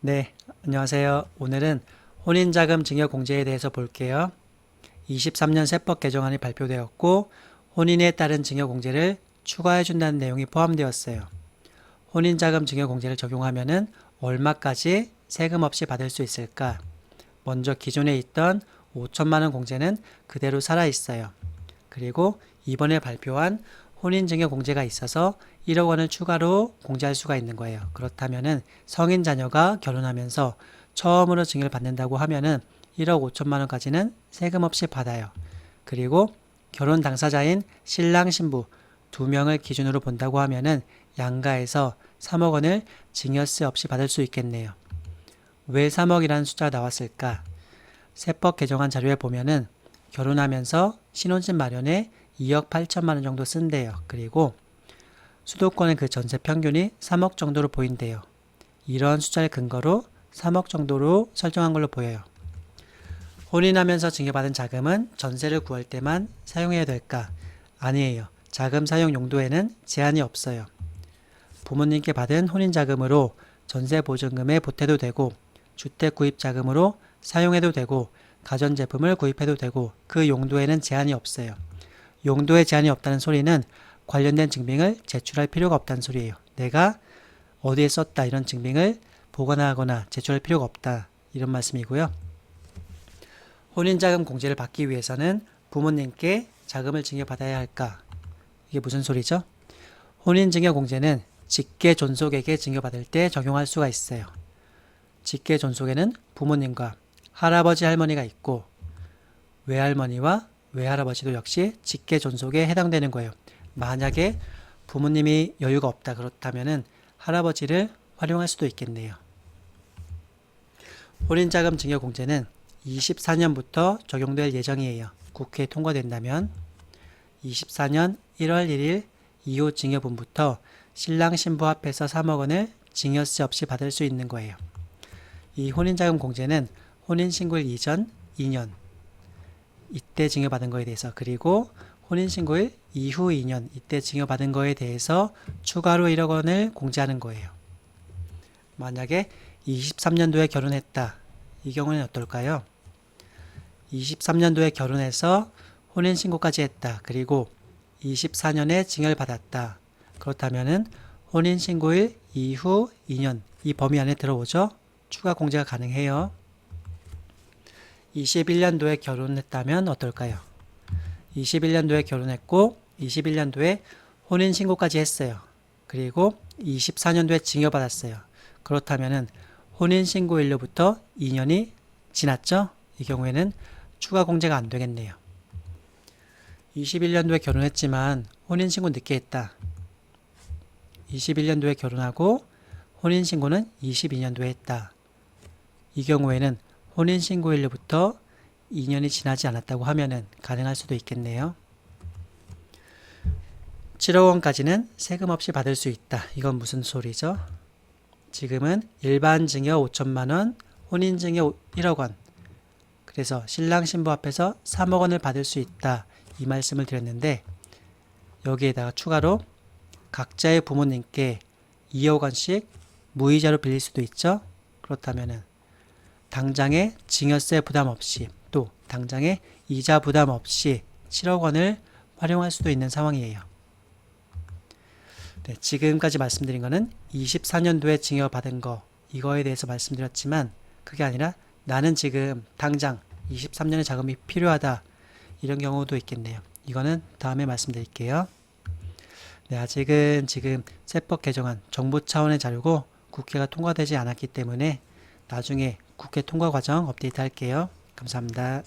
네, 안녕하세요. 오늘은 혼인자금 증여공제에 대해서 볼게요. 23년 세법 개정안이 발표되었고 혼인에 따른 증여공제를 추가해준다는 내용이 포함되었어요. 혼인자금 증여공제를 적용하면 얼마까지 세금 없이 받을 수 있을까? 먼저 기존에 있던 5천만 원 공제는 그대로 살아있어요. 그리고 이번에 발표한 혼인증여공제가 있어서 1억 원을 추가로 공제할 수가 있는 거예요. 그렇다면은 성인 자녀가 결혼하면서 처음으로 증여를 받는다고 하면은 1억 5천만 원까지는 세금 없이 받아요. 그리고 결혼 당사자인 신랑 신부 두 명을 기준으로 본다고 하면은 양가에서 3억 원을 증여세 없이 받을 수 있겠네요. 왜 3억이라는 숫자가 나왔을까? 세법 개정안 자료에 보면은 결혼하면서 신혼집 마련에 2억 8천만 원 정도 쓴대요. 그리고 수도권의 그 전세 평균이 3억 정도로 보인대요. 이런 숫자를 근거로 3억 정도로 설정한 걸로 보여요. 혼인하면서 증여받은 자금은 전세를 구할 때만 사용해야 될까? 아니에요. 자금 사용 용도에는 제한이 없어요. 부모님께 받은 혼인자금으로 전세보증금에 보태도 되고 주택 구입 자금으로 사용해도 되고 가전제품을 구입해도 되고 그 용도에는 제한이 없어요. 용도에 제한이 없다는 소리는 관련된 증빙을 제출할 필요가 없다는 소리예요. 내가 어디에 썼다 이런 증빙을 보관하거나 제출할 필요가 없다 이런 말씀이고요. 혼인자금 공제를 받기 위해서는 부모님께 자금을 증여받아야 할까? 이게 무슨 소리죠? 혼인증여공제는 직계존속에게 증여받을 때 적용할 수가 있어요. 직계존속에는 부모님과 할아버지 할머니가 있고 외할머니와 외할아버지도 역시 직계존속에 해당되는 거예요. 만약에 부모님이 여유가 없다 그렇다면은 할아버지를 활용할 수도 있겠네요. 혼인자금 증여공제는 24년부터 적용될 예정이에요. 국회에 통과된다면 24년 1월 1일 이후 증여분부터 신랑 신부 합해서 3억 원을 증여세 없이 받을 수 있는 거예요. 이 혼인자금 공제는 혼인신고일 이전 2년 이때 증여받은 거에 대해서 그리고 혼인신고일 이후 2년 이때 증여받은 거에 대해서 추가로 1억 원을 공제하는 거예요. 만약에 23년도에 결혼했다. 이 경우는 어떨까요? 23년도에 결혼해서 혼인신고까지 했다. 그리고 24년에 증여를 받았다. 그렇다면은 혼인신고일 이후 2년 이 범위 안에 들어오죠? 추가 공제가 가능해요. 21년도에 결혼했다면 어떨까요? 21년도에 결혼했고 21년도에 혼인신고까지 했어요. 그리고 24년도에 증여받았어요. 그렇다면은 혼인신고일로부터 2년이 지났죠? 이 경우에는 추가 공제가 안 되겠네요. 21년도에 결혼했지만 혼인신고 늦게 했다. 21년도에 결혼하고 혼인신고는 22년도에 했다. 이 경우에는 혼인신고일로부터 2년이 지나지 않았다고 하면은 가능할 수도 있겠네요. 7억 원까지는 세금 없이 받을 수 있다. 이건 무슨 소리죠? 지금은 일반 증여 5천만 원, 혼인 증여 1억 원. 그래서 신랑 신부 앞에서 3억 원을 받을 수 있다. 이 말씀을 드렸는데 여기에다가 추가로 각자의 부모님께 2억 원씩 무이자로 빌릴 수도 있죠. 그렇다면은 당장에 증여세 부담 없이 또 당장에 이자 부담 없이 7억 원을 활용할 수도 있는 상황이에요. 네, 지금까지 말씀드린 거는 24년도에 증여받은 거 이거에 대해서 말씀드렸지만 그게 아니라 나는 지금 당장 23년의 자금이 필요하다 이런 경우도 있겠네요. 이거는 다음에 말씀드릴게요. 네, 아직은 지금 세법 개정안 정부 차원의 자료고 국회가 통과되지 않았기 때문에 나중에 국회 통과 과정 업데이트 할게요. 감사합니다.